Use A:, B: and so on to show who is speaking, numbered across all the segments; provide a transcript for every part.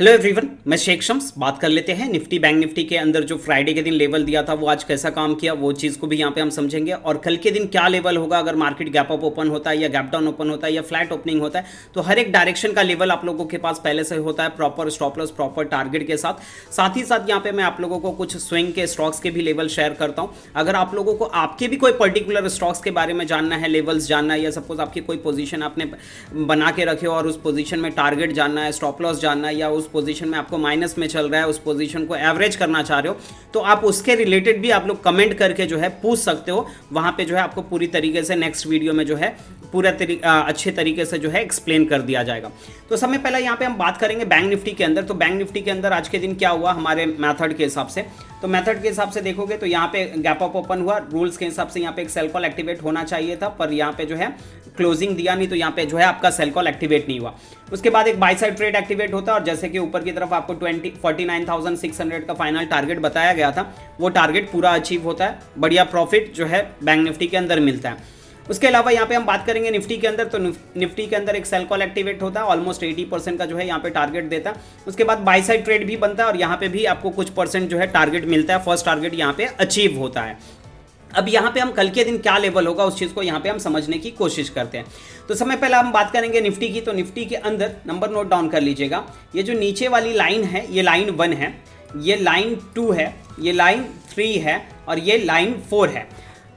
A: Hello everyone, मैं शेख शम्स बात कर लेते हैं निफ्टी बैंक निफ्टी के अंदर जो फ्राइडे के दिन लेवल दिया था वो आज कैसा काम किया वो चीज़ को भी यहाँ पे हम समझेंगे। और कल के दिन क्या लेवल होगा अगर मार्केट गैप अप ओपन होता है या गैप डाउन ओपन होता है या फ्लैट ओपनिंग होता है, तो हर एक डायरेक्शन का लेवल आप लोगों के पास पहले से होता है proper stop loss proper target के साथ ही साथ यहाँ पे मैं आप लोगों को कुछ स्विंग के स्टॉक्स के भी लेवल शेयर करता हूँ। अगर आप लोगों को आपके भी कोई पर्टिकुलर स्टॉक्स के बारे में जानना है, लेवल्स जानना है, या सपोज आपकी कोई पोजीशन आपने बना के रखे हो और उस पोजीशन में टारगेट जानना है, स्टॉप लॉस जानना है, या उस पोजीशन में आपको माइनस में चल रहा है उस पोजीशन को एवरेज करना चाह रहे हो, तो आप उसके रिलेटेड भी आप लोग कमेंट करके जो है पूछ सकते हो। वहां पे जो है आपको पूरी तरीके से नेक्स्ट वीडियो में जो है पूरा अच्छे तरीके से जो है एक्सप्लेन कर दिया जाएगा। तो सबसे पहले यहाँ पे हम बात करेंगे बैंक निफ्टी के अंदर। तो बैंक निफ्टी के अंदर आज के दिन क्या हुआ हमारे मेथड के हिसाब से, तो मेथड के हिसाब से देखोगे तो यहाँ पे गैप अप ओपन हुआ, रूल्स के हिसाब से यहाँ पे एक सेल कॉल एक्टिवेट होना चाहिए था, पर यहाँ पे जो है क्लोजिंग दिया नहीं, तो यहाँ पे जो है आपका सेल कॉल एक्टिवेट नहीं हुआ। उसके बाद एक बाय साइड ट्रेड एक्टिवेट होता है और जैसे कि ऊपर की तरफ आपको 49,600 का फाइनल टारगेट बताया गया था, वो टारगेट पूरा अचीव होता है, बढ़िया प्रॉफिट जो है बैंक निफ्टी के अंदर मिलता है। उसके अलावा यहाँ पे हम बात करेंगे निफ्टी के अंदर, तो निफ्टी के अंदर एक सेल कॉल एक्टिवेट होता है, ऑलमोस्ट 80% का जो है यहाँ पे टारगेट देता है। उसके बाद बाय साइड ट्रेड भी बनता है और यहाँ पे भी आपको कुछ परसेंट जो है टारगेट मिलता है, फर्स्ट टारगेट यहाँ पे अचीव होता है। अब यहाँ पे हम कल के दिन क्या लेवल होगा उस चीज़ को यहाँ पे हम समझने की कोशिश करते हैं। तो समय पहले हम बात करेंगे निफ्टी की। तो निफ्टी के अंदर नंबर नोट डाउन कर लीजिएगा, ये जो नीचे वाली लाइन है ये लाइन 1 है, ये लाइन 2 है, ये लाइन 3 है और ये लाइन 4 है।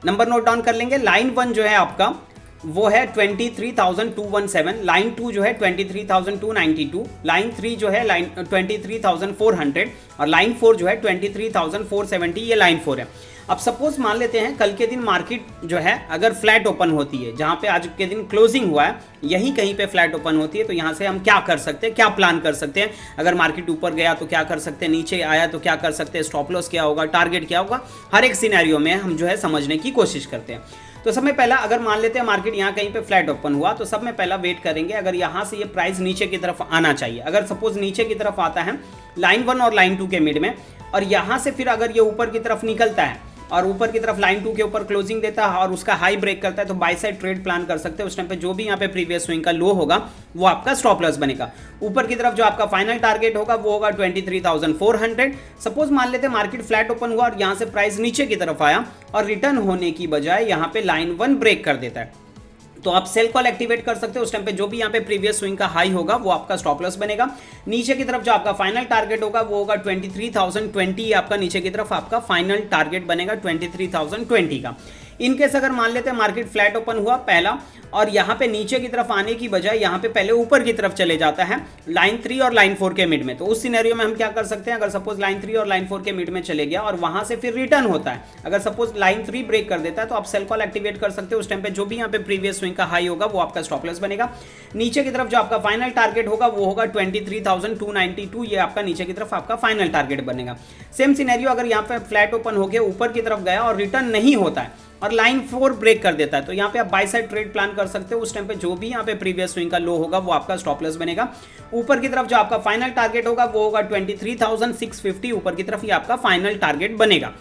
A: नंबर नोट डाउन कर लेंगे। लाइन 1 जो है आपका वो है 23,217, लाइन 2 जो है 23,292, लाइन 3 जो है लाइन 23,400 और लाइन 4 जो है 23,470, ये लाइन 4 है। अब सपोज मान लेते हैं कल के दिन मार्केट जो है अगर फ्लैट ओपन होती है, जहां पे आज के दिन क्लोजिंग हुआ है यहीं कहीं पे फ्लैट ओपन होती है, तो यहां से हम क्या कर सकते हैं, क्या प्लान कर सकते हैं। अगर मार्केट ऊपर गया तो क्या कर सकते हैं, नीचे आया तो क्या कर सकते हैं, स्टॉप लॉस क्या होगा, टारगेट क्या होगा, हर एक सिनेरियो में हम जो है समझने की कोशिश करते हैं। तो सब में पहला अगर मान लेते हैं मार्केट यहाँ कहीं पे फ्लैट ओपन हुआ, तो सब में पहला वेट करेंगे अगर यहाँ से ये प्राइस नीचे की तरफ आना चाहिए। अगर सपोज नीचे की तरफ आता है लाइन 1 और लाइन 2 के मिड में, और यहाँ से फिर अगर ये ऊपर की तरफ निकलता है और ऊपर की तरफ लाइन 2 के ऊपर क्लोजिंग देता है और उसका हाई ब्रेक करता है, तो बाय साइड ट्रेड प्लान कर सकते हैं। उस टाइम पे जो भी यहाँ पे प्रीवियस स्विंग का लो होगा वो आपका स्टॉप लॉस बनेगा। ऊपर की तरफ जो आपका फाइनल टारगेट होगा वो होगा 23,400। सपोज मान लेते हैं मार्केट फ्लैट ओपन हुआ और यहाँ से प्राइस नीचे की तरफ आया और रिटर्न होने की बजाय यहाँ पे लाइन 1 ब्रेक कर देता है, तो आप सेल कॉल एक्टिवेट कर सकते हो। उस टाइम पे जो भी यहाँ पे प्रीवियस स्विंग का हाई होगा वो आपका स्टॉप लॉस बनेगा। नीचे की तरफ जो आपका फाइनल टारगेट होगा वो होगा 23,020, आपका नीचे की तरफ आपका फाइनल टारगेट बनेगा 23,020 का। इनकेस अगर मान लेते हैं मार्केट फ्लैट ओपन हुआ पहला और यहाँ पे नीचे की तरफ आने की बजाय यहाँ पे पहले ऊपर की तरफ चले जाता है लाइन 3 और लाइन 4 के मिड में, तो उस सिनेरियो में हम क्या कर सकते हैं, अगर सपोज लाइन 3 और लाइन 4 के मिड में चले गया और वहां से फिर रिटर्न होता है, अगर सपोज लाइन 3 ब्रेक कर देता है तो आप सेल कॉल एक्टिवेट कर सकते हो। उस टाइम पे जो भी यहाँ पे प्रीवियस स्विंग का हाई होगा वो आपका स्टॉप लॉस बनेगा। नीचे की तरफ जो आपका फाइनल टारगेट होगा वो होगा 23,292, ये आपका नीचे की तरफ आपका फाइनल टारगेट बनेगा। सेम सिनेरियो अगर यहाँ पे फ्लैट ओपन होकर ऊपर की तरफ गया और रिटर्न नहीं होता है और लाइन 4 ब्रेक कर देता है, तो यहाँ पे आप बाय साइड ट्रेड प्लान कर सकते हो। उस टाइम पे जो भी यहाँ पे प्रीवियस स्विंग का लो होगा वो आपका स्टॉप लॉस बनेगा। ऊपर की तरफ जो आपका फाइनल टारगेट होगा वो होगा 23,650, ऊपर की तरफ ये आपका फाइनल टारगेट बनेगा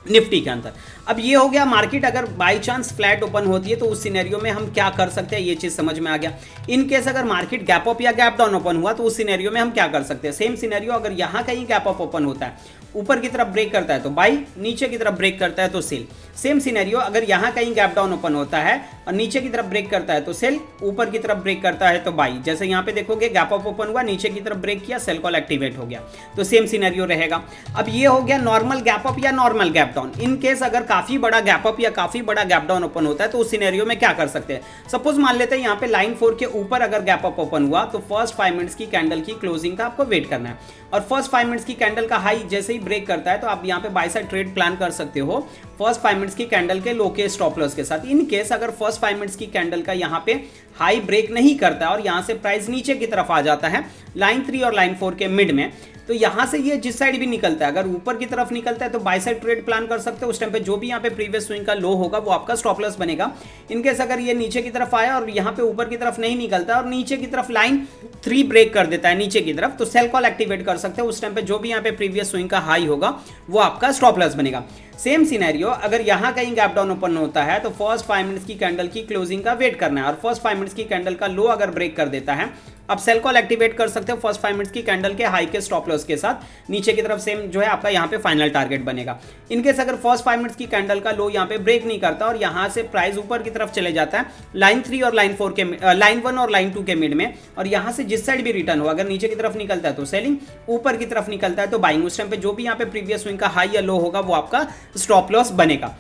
A: निफ्टी के अंदर। अब ये हो गया मार्केट अगर बाय चांस फ्लैट ओपन होती है तो उस सिनेरियो में हम क्या कर सकते हैं, ये चीज समझ में आ गया। इन केस अगर मार्केट गैप अप या गैप डाउन ओपन हुआ तो उस सिनेरियो में हम क्या कर सकते हैं। सेम सिनेरियो अगर यहाँ कहीं गैप अप ओपन होता है, ऊपर की तरफ ब्रेक करता है तो बाई, नीचे की तरफ ब्रेक करता है तो सेल। सेम सिनेरियो अगर यहाँ कहीं गैप डाउन ओपन होता है और नीचे की तरफ ब्रेक करता है तो सेल, ऊपर की तरफ ब्रेक करता है तो बाई। जैसे यहाँ पे देखोगे गैप अप ओपन हुआ, नीचे की तरफ ब्रेक किया, सेल कॉल एक्टिवेट हो गया, तो सेम सिनेरियो रहेगा। अब ये हो गया नॉर्मल गैप अप या normal gap down. In case अगर काफी बड़ा गैप अप या काफी बड़ा गैप डाउन ओपन होता है तो उस सिनेरियो में क्या कर सकते हैं। सपोज मान लेते हैं यहाँ पे लाइन 4 के ऊपर अगर गैप अप ओपन हुआ तो फर्स्ट 5 मिनट्स की कैंडल की क्लोजिंग का आपको वेट करना है, और फर्स्ट 5 मिनट्स की कैंडल का हाई जैसे ही ब्रेक करता है तो आप यहाँ पे बाय साइड ट्रेड प्लान कर सकते हो फर्स्ट 5 मिनट्स की कैंडल के लो के स्टॉप लॉस के साथ। इन केस अगर फर्स्ट 5 मिनट्स की कैंडल का यहाँ पे हाई ब्रेक नहीं करता और यहाँ से प्राइस नीचे की तरफ आ जाता है लाइन 3 और लाइन 4 के मिड में, तो यहाँ से ये जिस साइड भी निकलता है, अगर ऊपर की तरफ निकलता है तो बाय साइड ट्रेड प्लान कर सकते हो। उस टाइम पे जो भी यहाँ पे प्रीवियस स्विंग का लो होगा वो आपका स्टॉप लॉस बनेगा। इनकेस अगर ये नीचे की तरफ आया और यहाँ पे ऊपर की तरफ नहीं निकलता और नीचे की तरफ लाइन 3 ब्रेक कर देता है नीचे की तरफ, तो सेल कॉल एक्टिवेट कर सकते हो। उस टाइम पे जो भी यहाँ पे प्रीवियस स्विंग का हाई होगा वो आपका स्टॉप लॉस बनेगा। सेम सिनेरियो अगर यहाँ कहीं गैप डाउन ओपन होता है तो फर्स्ट 5 मिनट्स की कैंडल की क्लोजिंग का वेट करना है, और फर्स्ट 5 मिनट्स की कैंडल का लो अगर ब्रेक कर देता है आप सेल कॉल एक्टिवेट कर सकते हो फर्स्ट 5 मिनट्स की कैंडल के हाई के स्टॉप लॉस के साथ। नीचे की तरफ सेम जो है आपका यहाँ पे फाइनल टारगेट बनेगा। इनकेस अगर फर्स्ट 5 मिनट्स की कैंडल का लो यहाँ पे ब्रेक नहीं करता और यहाँ से प्राइस ऊपर की तरफ चले जाता है लाइन 3 और लाइन 4 के लाइन 1 और लाइन 2 के मिड में, और यहाँ से जिस साइड भी रिटर्न हो, अगर नीचे की तरफ निकलता है तो सेलिंग, ऊपर की तरफ निकलता है तो बाइंग। उस टाइम पे जो भी यहाँ पे प्रीवियस स्विंग का हाई या लो होगा वो आपका स्टॉप लॉस बनेगा।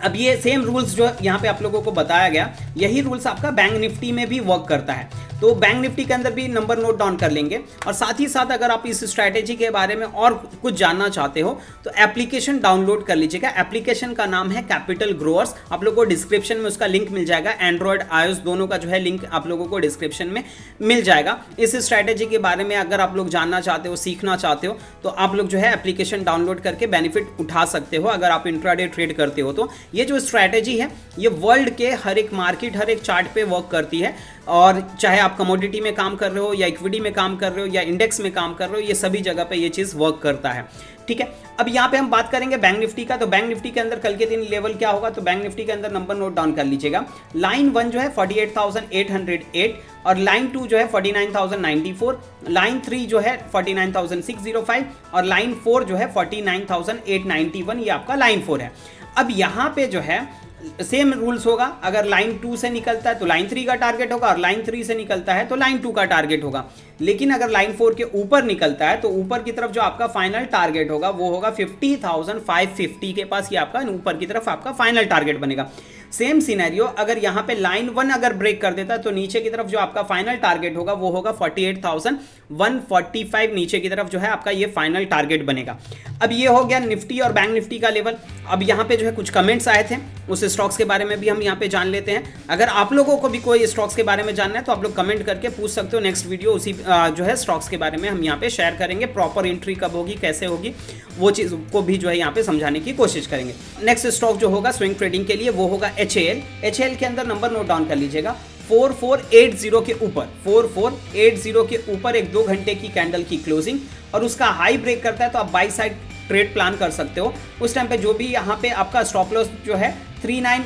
A: अब ये सेम रूल्स जो यहाँ पे आप लोगों को बताया गया, यही रूल्स आपका बैंक निफ्टी में भी वर्क करता है। तो बैंक निफ्टी के अंदर भी नंबर नोट डाउन कर लेंगे। और साथ ही साथ अगर आप इस स्ट्रैटेजी के बारे में और कुछ जानना चाहते हो तो एप्लीकेशन डाउनलोड कर लीजिएगा। एप्लीकेशन का नाम है कैपिटल ग्रोअर्स। आप लोगों को डिस्क्रिप्शन में उसका लिंक मिल जाएगा। एंड्रॉयड iOS दोनों का जो है लिंक आप लोगों को डिस्क्रिप्शन में मिल जाएगा। इस स्ट्रैटेजी के बारे में अगर आप लोग जानना चाहते हो, सीखना चाहते हो, तो आप लोग जो है एप्लीकेशन डाउनलोड करके बेनिफिट उठा सकते हो अगर आप इंट्राडे ट्रेड करते हो तो। ये जो स्ट्रैटेजी है ये वर्ल्ड के हर एक मार्केट, हर एक चार्ट पे वर्क करती है। और चाहे आप कमोडिटी में काम कर रहे हो या इक्विटी में काम कर रहे हो या इंडेक्स में काम कर रहे हो, ये सभी जगह पे ये चीज़ वर्क करता है। ठीक है, अब यहाँ पे हम बात करेंगे बैंक निफ्टी का। तो बैंक निफ्टी के अंदर कल के दिन लेवल क्या होगा, तो बैंक निफ्टी के अंदर नंबर नोट डाउन कर लीजिएगा। लाइन 1 जो है 48,808 और लाइन 2 जो है 49,094, लाइन 3 जो है 49,605 और लाइन 4 जो है 49,891, ये आपका लाइन 4 है। अब यहाँ पे जो है सेम रूल्स होगा, अगर लाइन 2 से निकलता है तो लाइन 3 का टारगेट होगा और लाइन 3 से निकलता है तो लाइन 2 का टारगेट होगा। लेकिन अगर लाइन 4 के ऊपर निकलता है तो ऊपर की तरफ जो आपका फाइनल टारगेट होगा वो होगा 50,550 के पास, ये आपका ऊपर की तरफ आपका फाइनल टारगेट बनेगा। सेम सिनेरियो अगर यहाँ पे लाइन 1 अगर ब्रेक कर देता है तो नीचे की तरफ जो आपका फाइनल टारगेट होगा वो होगा 48,145, नीचे की तरफ जो है आपका ये फाइनल टारगेट बनेगा। अब ये हो गया निफ्टी और बैंक निफ्टी का लेवल। अब यहाँ पे जो है कुछ कमेंट्स आए थे, उस स्टॉक्स के बारे में भी हम यहाँ पे जान लेते हैं। अगर आप लोगों को भी कोई स्टॉक्स के बारे में जानना है तो आप लोग कमेंट करके पूछ सकते हो। नेक्स्ट वीडियो उसी जो है स्टॉक्स के बारे में हम यहाँ पे शेयर करेंगे। प्रॉपर एंट्री कब होगी, कैसे होगी, वो चीज़ को भी जो है यहाँ पे समझाने की कोशिश करेंगे। नेक्स्ट स्टॉक जो होगा स्विंग ट्रेडिंग के लिए वो होगा HAL। HAL के अंदर नंबर नोट डाउन कर लीजिएगा 4480 के ऊपर, 4480 के ऊपर एक 2 घंटे की कैंडल की क्लोजिंग और उसका हाई ब्रेक करता है तो आप बाई साइड ट्रेड प्लान कर सकते हो। उस टाइम पे जो भी यहाँ पे आपका स्टॉप लॉस जो है 39,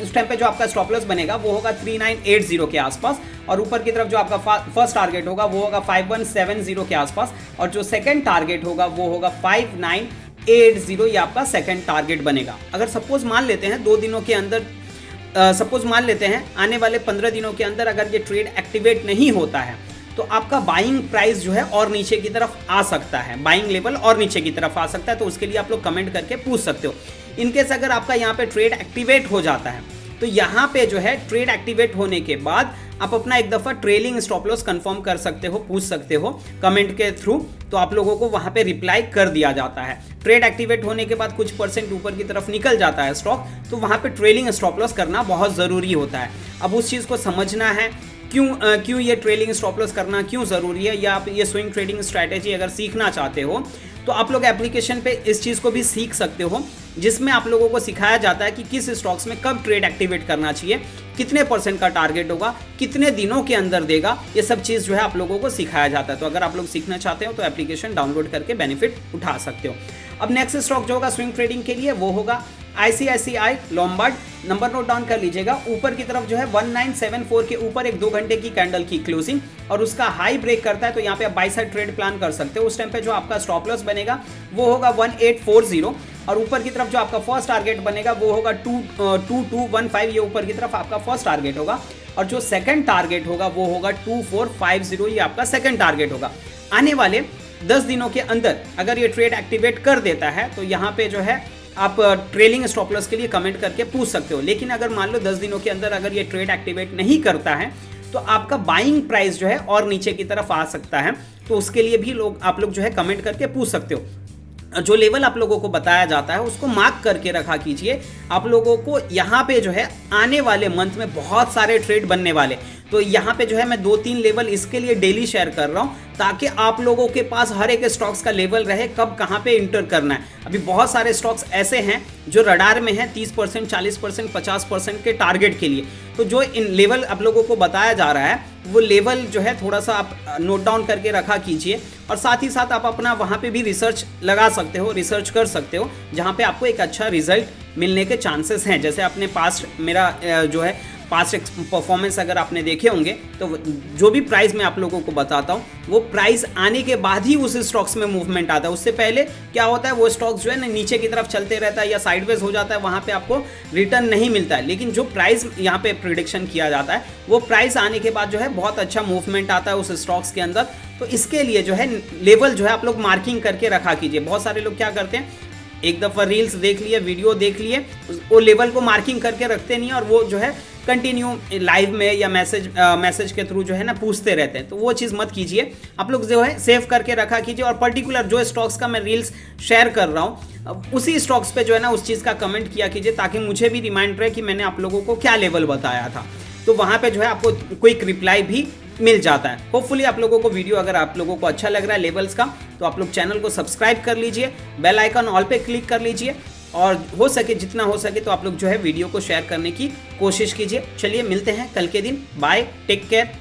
A: उस टाइम पे जो आपका स्टॉप लॉस बनेगा वो होगा 3980 के आसपास और ऊपर की तरफ जो आपका फर्स्ट टारगेट होगा वो होगा 5170 के आसपास और जो सेकंड टारगेट होगा वो होगा 5980, ये आपका सेकंड टारगेट बनेगा। अगर सपोज मान लेते हैं 2 दिनों के अंदर, सपोज मान लेते हैं आने वाले 15 दिनों के अंदर अगर ये ट्रेड एक्टिवेट नहीं होता है तो आपका बाइंग प्राइस जो है और नीचे की तरफ आ सकता है, बाइंग लेवल और नीचे की तरफ आ सकता है। तो उसके लिए आप लोग कमेंट करके पूछ सकते हो। इनकेस अगर आपका यहाँ पे ट्रेड एक्टिवेट हो जाता है तो यहाँ पे जो है ट्रेड एक्टिवेट होने के बाद आप अपना एक दफ़ा ट्रेलिंग स्टॉप लॉस कंफर्म कर सकते हो, पूछ सकते हो कमेंट के थ्रू, तो आप लोगों को वहाँ पे रिप्लाई कर दिया जाता है। ट्रेड एक्टिवेट होने के बाद कुछ परसेंट ऊपर की तरफ निकल जाता है स्टॉक, तो वहाँ पे ट्रेलिंग स्टॉप लॉस करना बहुत ज़रूरी होता है। अब उस चीज़ को समझना है क्यों ये ट्रेलिंग स्टॉप लॉस करना क्यों ज़रूरी है, या आप ये स्विंग ट्रेडिंग स्ट्रैटेजी अगर सीखना चाहते हो तो आप लोग एप्लीकेशन पे इस चीज़ को भी सीख सकते हो, जिसमें आप लोगों को सिखाया जाता है कि किस स्टॉक्स में कब ट्रेड एक्टिवेट करना चाहिए, कितने % का टारगेट होगा, कितने दिनों के अंदर देगा, ये सब चीज़ जो है आप लोगों को सिखाया जाता है। तो अगर आप लोग सीखना चाहते हो तो एप्लीकेशन डाउनलोड करके बेनिफिट उठा सकते हो। अब नेक्स्ट स्टॉक जो होगा स्विंग ट्रेडिंग के लिए वो होगा ICICI Lombard. Number note down कर लीजिएगा। ऊपर की तरफ जो है 1974 के ऊपर एक 2 घंटे की कैंडल की क्लोजिंग और उसका हाई ब्रेक करता है तो यहाँ पे आप बाई साइड ट्रेड प्लान कर सकते हो। उस टाइम पे जो आपका स्टॉप लॉस बनेगा वो होगा 1840 और ऊपर की तरफ जो आपका फर्स्ट टारगेट बनेगा वो होगा 2215, ये ऊपर की तरफ आपका फर्स्ट टारगेट होगा और जो सेकंड टारगेट होगा वो होगा 2450, ये आपका सेकंड टारगेट होगा। आने वाले 10 दिनों के अंदर अगर ये ट्रेड एक्टिवेट कर देता है तो यहाँ पे जो है आप ट्रेलिंग स्टॉप लॉस के लिए कमेंट करके पूछ सकते हो। लेकिन अगर मान लो 10 दिनों के अंदर अगर ये ट्रेड एक्टिवेट नहीं करता है तो आपका बाइंग प्राइस जो है और नीचे की तरफ आ सकता है, तो उसके लिए भी आप लोग जो है कमेंट करके पूछ सकते हो। जो लेवल आप लोगों को बताया जाता है उसको मार्क करके रखा कीजिए। आप लोगों को यहाँ पे जो है आने वाले मंथ में बहुत सारे ट्रेड बनने वाले, तो यहाँ पे जो है मैं 2-3 लेवल इसके लिए डेली शेयर कर रहा हूँ ताकि आप लोगों के पास हर एक स्टॉक्स का लेवल रहे, कब कहाँ पे इंटर करना है। अभी बहुत सारे स्टॉक्स ऐसे हैं जो रडार में हैं 30%, 40%, 50% के टारगेट के लिए। तो जो इन लेवल आप लोगों को बताया जा रहा है वो लेवल जो है थोड़ा सा आप नोट डाउन करके रखा कीजिए और साथ ही साथ आप अपना वहाँ पे भी रिसर्च लगा सकते हो, रिसर्च कर सकते हो, जहाँ पे आपको एक अच्छा रिजल्ट मिलने के चांसेस हैं। जैसे अपने पास्ट मेरा जो है पास्ट परफॉर्मेंस अगर आपने देखे होंगे तो जो भी प्राइस मैं आप लोगों को बताता हूँ वो प्राइस आने के बाद ही उस स्टॉक्स में मूवमेंट आता है। उससे पहले क्या होता है, वो स्टॉक्स जो है ना नीचे की तरफ चलते रहता है या साइडवेज हो जाता है, वहाँ पे आपको रिटर्न नहीं मिलता है। लेकिन जो प्राइस यहाँ पे प्रिडिक्शन किया जाता है वो प्राइस आने के बाद जो है बहुत अच्छा मूवमेंट आता है उस स्टॉक्स के अंदर। तो इसके लिए जो है लेवल जो है आप लोग मार्किंग करके रखा कीजिए। बहुत सारे लोग क्या करते हैं, एक दफ़ा रील्स देख लिए, वीडियो देख लिए, वो लेवल को मार्किंग करके रखते नहीं और वो जो है कंटिन्यू लाइव में या मैसेज के थ्रू जो है ना पूछते रहते हैं। तो वो चीज़ मत कीजिए, आप लोग जो है सेव करके रखा कीजिए। और पर्टिकुलर जो स्टॉक्स का मैं रील्स शेयर कर रहा हूँ उसी स्टॉक्स पे जो है ना उस चीज़ का कमेंट किया कीजिए, ताकि मुझे भी रिमाइंड रहे कि मैंने आप लोगों को क्या लेवल बताया था। तो वहाँ पे जो है आपको क्विक रिप्लाई भी मिल जाता है। होपफुली आप लोगों को वीडियो अगर आप लोगों को अच्छा लग रहा है लेवल्स का, तो आप लोग चैनल को सब्सक्राइब कर लीजिए, बेल आइकन ऑल पे क्लिक कर लीजिए और हो सके जितना हो सके तो आप लोग जो है वीडियो को शेयर करने की कोशिश कीजिए। चलिए मिलते हैं कल के दिन, बाय, टेक केयर।